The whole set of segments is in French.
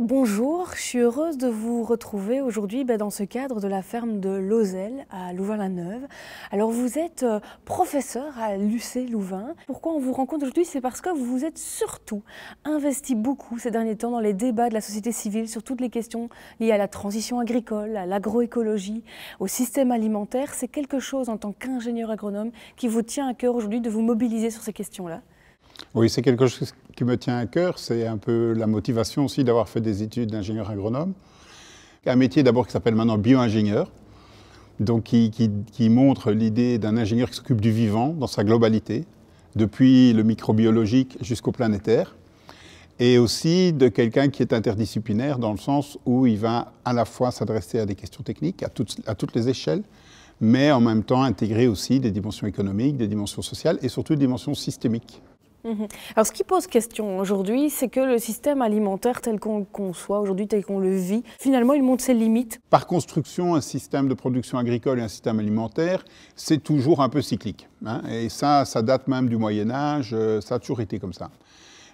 bonjour, je suis heureuse de vous retrouver aujourd'hui dans ce cadre de la ferme de Lozelle à Louvain-la-Neuve. Alors vous êtes professeur à l'UC Louvain. Pourquoi on vous rencontre aujourd'hui? C'est parce que vous vous êtes surtout investi beaucoup ces derniers temps dans les débats de la société civile sur toutes les questions liées à la transition agricole, à l'agroécologie, au système alimentaire. C'est quelque chose en tant qu'ingénieur agronome qui vous tient à cœur aujourd'hui de vous mobiliser sur ces questions-là? Oui, c'est quelque chose qui me tient à cœur. C'est un peu la motivation aussi d'avoir fait des études d'ingénieur agronome. Un métier d'abord qui s'appelle maintenant bio-ingénieur, donc qui montre l'idée d'un ingénieur qui s'occupe du vivant dans sa globalité, depuis le microbiologique jusqu'au planétaire, et aussi de quelqu'un qui est interdisciplinaire dans le sens où il va à la fois s'adresser à des questions techniques à toutes les échelles, mais en même temps intégrer aussi des dimensions économiques, des dimensions sociales et surtout des dimensions systémiques. Alors ce qui pose question aujourd'hui, c'est que le système alimentaire tel qu'on le conçoit aujourd'hui, tel qu'on le vit, finalement il montre ses limites. Par construction, un système de production agricole et un système alimentaire, c'est toujours un peu cyclique. Et ça date même du Moyen-Âge, ça a toujours été comme ça.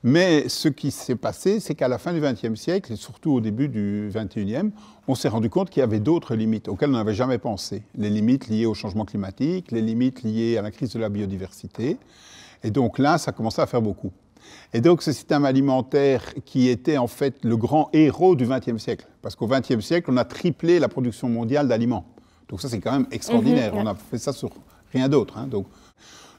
Mais ce qui s'est passé, c'est qu'à la fin du XXe siècle, et surtout au début du XXIe, on s'est rendu compte qu'il y avait d'autres limites auxquelles on n'avait jamais pensé. Les limites liées au changement climatique, les limites liées à la crise de la biodiversité. Et donc là, ça commençait à faire beaucoup. Et donc ce système alimentaire qui était en fait le grand héros du XXe siècle, parce qu'au XXe siècle, on a triplé la production mondiale d'aliments. Donc ça, c'est quand même extraordinaire. On a fait ça sur rien d'autre.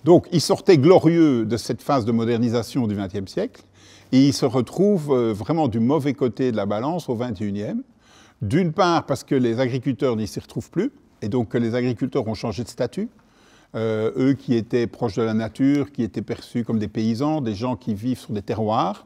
Donc il sortait glorieux de cette phase de modernisation du XXe siècle, et il se retrouve vraiment du mauvais côté de la balance au XXIe. D'une part parce que les agriculteurs n'y s'y retrouvent plus, et donc que les agriculteurs ont changé de statut. Eux qui étaient proches de la nature, qui étaient perçus comme des paysans, des gens qui vivent sur des terroirs,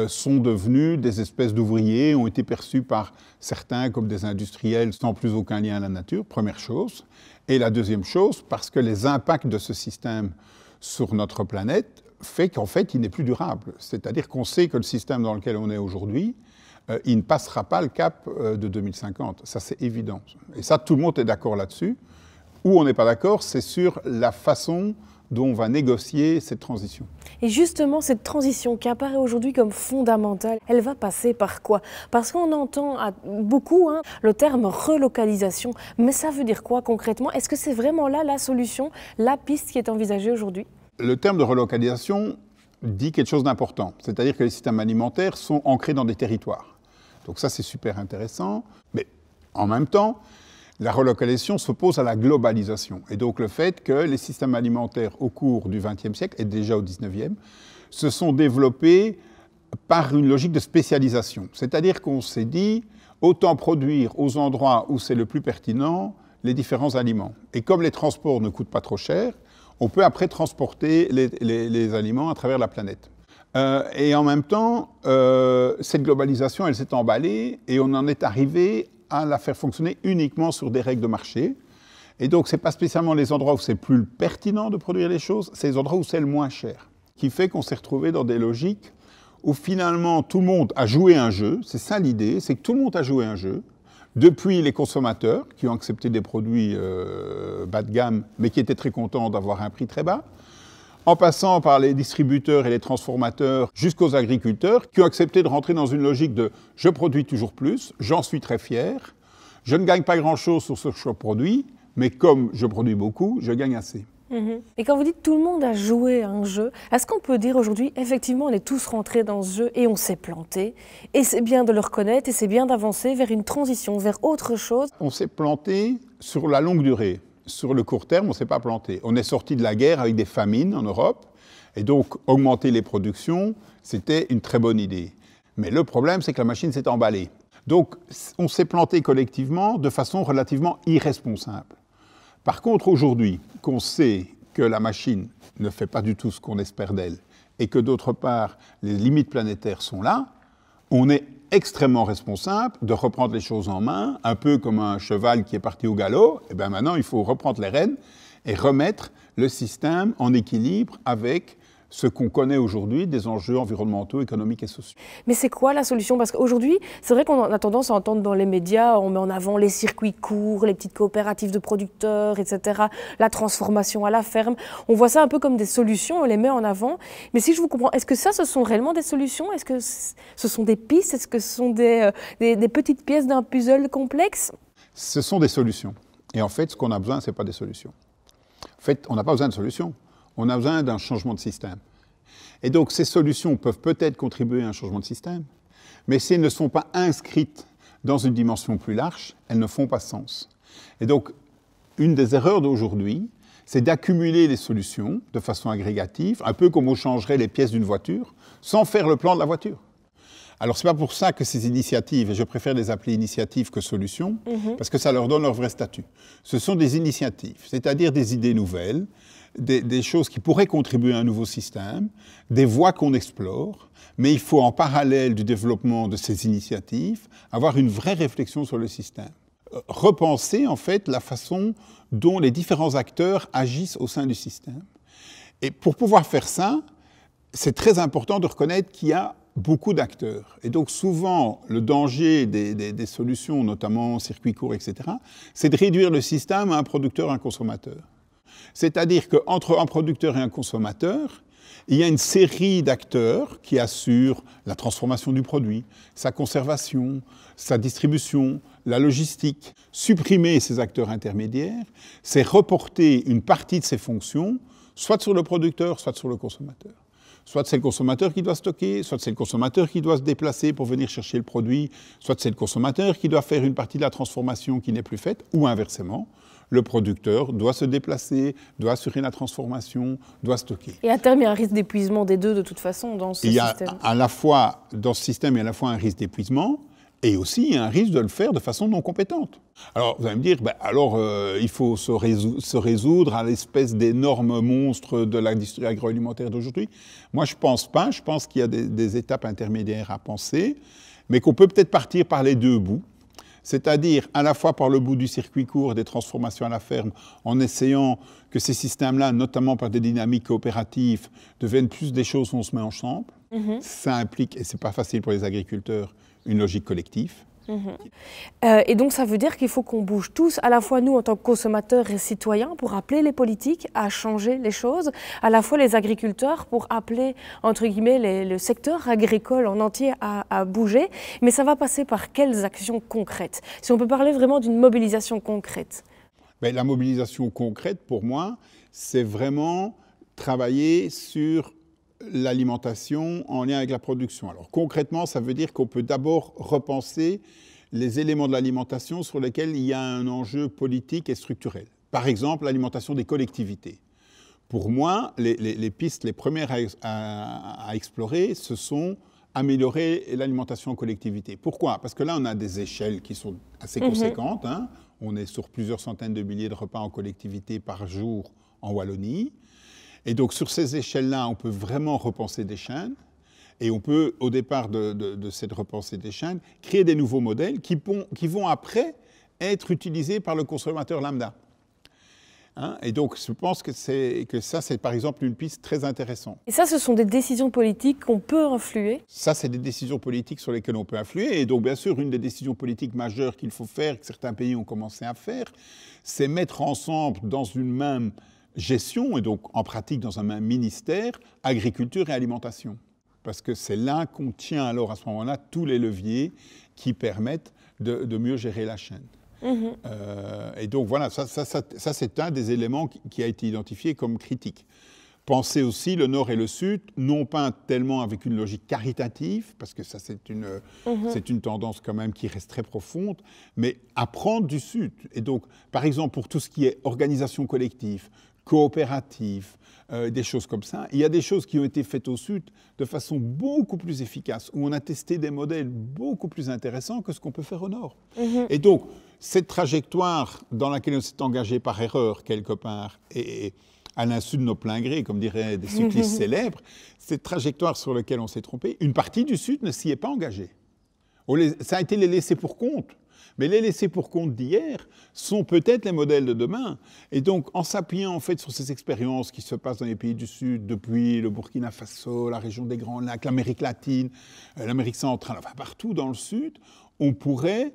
sont devenus des espèces d'ouvriers, ont été perçus par certains comme des industriels sans plus aucun lien à la nature, première chose. Et la deuxième chose, parce que les impacts de ce système sur notre planète fait qu'en fait, il n'est plus durable. C'est-à-dire qu'on sait que le système dans lequel on est aujourd'hui, il ne passera pas le cap de 2050. Ça, c'est évident. Et ça, tout le monde est d'accord là-dessus. Où on n'est pas d'accord, c'est sur la façon dont on va négocier cette transition. Et justement, cette transition qui apparaît aujourd'hui comme fondamentale, elle va passer par quoi? Parce qu'on entend beaucoup le terme relocalisation, mais ça veut dire quoi concrètement? Est-ce que c'est vraiment là la solution, la piste qui est envisagée aujourd'hui? Le terme de relocalisation dit quelque chose d'important, c'est-à-dire que les systèmes alimentaires sont ancrés dans des territoires. Donc ça, c'est super intéressant, mais en même temps, la relocalisation s'oppose à la globalisation. Et donc le fait que les systèmes alimentaires au cours du XXe siècle et déjà au XIXe se sont développés par une logique de spécialisation. C'est-à-dire qu'on s'est dit autant produire aux endroits où c'est le plus pertinent les différents aliments. Et comme les transports ne coûtent pas trop cher, on peut après transporter les aliments à travers la planète. Et en même temps, cette globalisation, elle s'est emballée et on en est arrivé à la faire fonctionner uniquement sur des règles de marché. Et donc, ce n'est pas spécialement les endroits où c'est plus pertinent de produire les choses, c'est les endroits où c'est le moins cher. Qui fait qu'on s'est retrouvé dans des logiques où finalement tout le monde a joué un jeu. C'est ça l'idée, c'est que tout le monde a joué un jeu. Depuis les consommateurs qui ont accepté des produits bas de gamme, mais qui étaient très contents d'avoir un prix très bas, en passant par les distributeurs et les transformateurs jusqu'aux agriculteurs qui ont accepté de rentrer dans une logique de « je produis toujours plus, j'en suis très fier, je ne gagne pas grand-chose sur ce que je produis, mais comme je produis beaucoup, je gagne assez ». Et quand vous dites tout le monde a joué un jeu, est-ce qu'on peut dire aujourd'hui, effectivement, on est tous rentrés dans ce jeu et on s'est planté, et c'est bien de le reconnaître et c'est bien d'avancer vers une transition, vers autre chose? On s'est planté sur la longue durée. Sur le court terme, on ne s'est pas planté. On est sorti de la guerre avec des famines en Europe, et donc augmenter les productions, c'était une très bonne idée. Mais le problème, c'est que la machine s'est emballée. Donc on s'est planté collectivement de façon relativement irresponsable. Par contre, aujourd'hui, qu'on sait que la machine ne fait pas du tout ce qu'on espère d'elle, et que d'autre part, les limites planétaires sont là, on est extrêmement responsable de reprendre les choses en main, un peu comme un cheval qui est parti au galop. Et bien maintenant, il faut reprendre les rênes et remettre le système en équilibre avec ce qu'on connaît aujourd'hui des enjeux environnementaux, économiques et sociaux. Mais c'est quoi la solution? Parce qu'aujourd'hui, c'est vrai qu'on a tendance à entendre dans les médias, on met en avant les circuits courts, les petites coopératives de producteurs, etc., la transformation à la ferme. On voit ça un peu comme des solutions, on les met en avant. Mais si je vous comprends, est-ce que ça, ce sont réellement des solutions? Est-ce que ce sont des pistes? Est-ce que ce sont des petites pièces d'un puzzle complexe? Ce sont des solutions. Et en fait, ce qu'on a besoin, ce n'est pas des solutions. En fait, on n'a pas besoin de solutions. On a besoin d'un changement de système. Et donc, ces solutions peuvent peut-être contribuer à un changement de système, mais si elles ne sont pas inscrites dans une dimension plus large, elles ne font pas sens. Et donc, une des erreurs d'aujourd'hui, c'est d'accumuler les solutions de façon agrégative, un peu comme on changerait les pièces d'une voiture, sans faire le plan de la voiture. Alors, ce n'est pas pour ça que ces initiatives, et je préfère les appeler initiatives que solutions, parce que ça leur donne leur vrai statut. Ce sont des initiatives, c'est-à-dire des idées nouvelles, des choses qui pourraient contribuer à un nouveau système, des voies qu'on explore, mais il faut en parallèle du développement de ces initiatives avoir une vraie réflexion sur le système. Repenser en fait la façon dont les différents acteurs agissent au sein du système. Et pour pouvoir faire ça, c'est très important de reconnaître qu'il y a beaucoup d'acteurs. Et donc souvent, le danger des solutions, notamment circuits courts, etc., c'est de réduire le système à un producteur et un consommateur. C'est-à-dire qu'entre un producteur et un consommateur, il y a une série d'acteurs qui assurent la transformation du produit, sa conservation, sa distribution, la logistique. Supprimer ces acteurs intermédiaires, c'est reporter une partie de ces fonctions, soit sur le producteur, soit sur le consommateur. Soit c'est le consommateur qui doit stocker, soit c'est le consommateur qui doit se déplacer pour venir chercher le produit, soit c'est le consommateur qui doit faire une partie de la transformation qui n'est plus faite, ou inversement, le producteur doit se déplacer, doit assurer la transformation, doit stocker. Et à terme, il y a un risque d'épuisement des deux de toute façon dans ce système. Il y a à la fois, dans ce système, il y a à la fois un risque d'épuisement et aussi un risque de le faire de façon non compétente. Alors, vous allez me dire, il faut se résoudre à l'espèce d'énorme monstre de l'industrie agroalimentaire d'aujourd'hui. Moi, je ne pense pas. Je pense qu'il y a des étapes intermédiaires à penser, mais qu'on peut peut-être partir par les deux bouts. C'est-à-dire à la fois par le bout du circuit court des transformations à la ferme, en essayant que ces systèmes-là, notamment par des dynamiques coopératives, deviennent plus des choses où on se met ensemble. Ça implique, et ce n'est pas facile pour les agriculteurs, une logique collective. Et donc ça veut dire qu'il faut qu'on bouge tous, à la fois nous en tant que consommateurs et citoyens, pour appeler les politiques à changer les choses, à la fois les agriculteurs pour appeler, entre guillemets, le secteur agricole en entier à bouger. Mais ça va passer par quelles actions concrètes? Si on peut parler vraiment d'une mobilisation concrète. La mobilisation concrète, pour moi, c'est vraiment travailler sur l'alimentation en lien avec la production. Alors concrètement, ça veut dire qu'on peut d'abord repenser les éléments de l'alimentation sur lesquels il y a un enjeu politique et structurel. Par exemple, l'alimentation des collectivités. Pour moi, les pistes les premières à explorer, ce sont améliorer l'alimentation en collectivité. Pourquoi? Parce que là, on a des échelles qui sont assez conséquentes. On est sur plusieurs centaines de milliers de repas en collectivité par jour en Wallonie. Et donc, sur ces échelles-là, on peut vraiment repenser des chaînes. Et on peut, au départ de cette repensée des chaînes, créer des nouveaux modèles qui vont après être utilisés par le consommateur lambda. Et donc, je pense que ça, c'est par exemple une piste très intéressante. Et ça, ce sont des décisions politiques qu'on peut influer? Ça, c'est des décisions politiques sur lesquelles on peut influer. Et donc, bien sûr, une des décisions politiques majeures qu'il faut faire, que certains pays ont commencé à faire, c'est mettre ensemble dans une même gestion, et donc en pratique dans un même ministère, agriculture et alimentation. Parce que c'est là qu'on tient alors à ce moment-là tous les leviers qui permettent de mieux gérer la chaîne. Et donc voilà, ça c'est un des éléments qui a été identifié comme critique. Penser aussi le Nord et le Sud, non pas tellement avec une logique caritative, parce que ça c'est une tendance quand même qui reste très profonde, mais apprendre du Sud. Et donc, par exemple, pour tout ce qui est organisation collective, coopérative, des choses comme ça, il y a des choses qui ont été faites au Sud de façon beaucoup plus efficace, où on a testé des modèles beaucoup plus intéressants que ce qu'on peut faire au Nord. Et donc, cette trajectoire dans laquelle on s'est engagé par erreur, quelque part, et à l'insu de nos pleins grés, comme diraient des cyclistes célèbres, cette trajectoire sur laquelle on s'est trompé, une partie du Sud ne s'y est pas engagée. Ça a été les laissés pour compte. Mais les laissés pour compte d'hier sont peut-être les modèles de demain. Et donc, en s'appuyant en fait sur ces expériences qui se passent dans les pays du Sud, depuis le Burkina Faso, la région des Grands Lacs, l'Amérique latine, l'Amérique centrale, enfin partout dans le Sud, on pourrait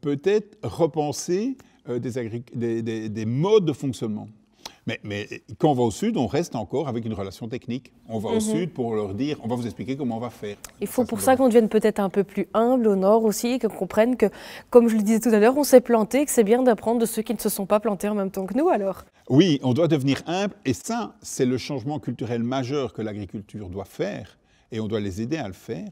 peut-être repenser des modes de fonctionnement. Mais quand on va au Sud, on reste encore avec une relation technique. On va au Sud pour leur dire, on va vous expliquer comment on va faire. Il faut pour ça qu'on devienne peut-être un peu plus humble au Nord aussi, et qu'on comprenne que, comme je le disais tout à l'heure, on s'est planté, que c'est bien d'apprendre de ceux qui ne se sont pas plantés en même temps que nous alors. Oui, on doit devenir humble, et ça, c'est le changement culturel majeur que l'agriculture doit faire, et on doit les aider à le faire.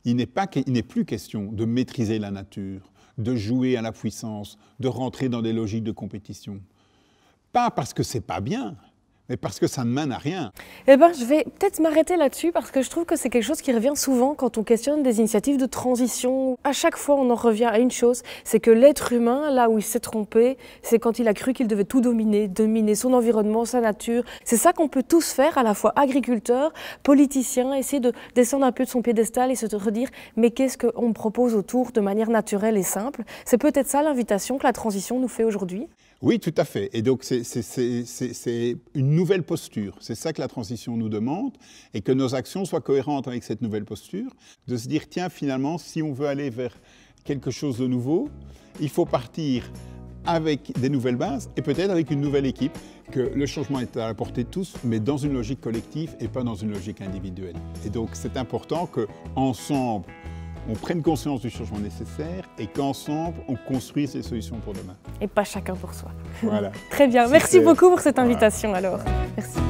Il n'est plus question de maîtriser la nature, de jouer à la puissance, de rentrer dans des logiques de compétition. Pas parce que c'est pas bien, mais parce que ça ne mène à rien. Eh bien, je vais peut-être m'arrêter là-dessus parce que je trouve que c'est quelque chose qui revient souvent quand on questionne des initiatives de transition. À chaque fois, on en revient à une chose, c'est que l'être humain, là où il s'est trompé, c'est quand il a cru qu'il devait tout dominer son environnement, sa nature. C'est ça qu'on peut tous faire, à la fois agriculteurs, politiciens, essayer de descendre un peu de son piédestal et se redire « mais qu'est-ce qu'on me propose autour de manière naturelle et simple ?» C'est peut-être ça l'invitation que la transition nous fait aujourd'hui. Oui, tout à fait. Et donc, c'est une nouvelle posture. C'est ça que la transition nous demande, et que nos actions soient cohérentes avec cette nouvelle posture, de se dire, tiens, finalement, si on veut aller vers quelque chose de nouveau, il faut partir avec des nouvelles bases et peut-être avec une nouvelle équipe, que le changement est à la portée de tous, mais dans une logique collective et pas dans une logique individuelle. Et donc, c'est important qu'ensemble, on prenne conscience du changement nécessaire et qu'ensemble, on construise les solutions pour demain. Et pas chacun pour soi. Voilà. Très bien. Merci beaucoup pour cette invitation alors. Merci.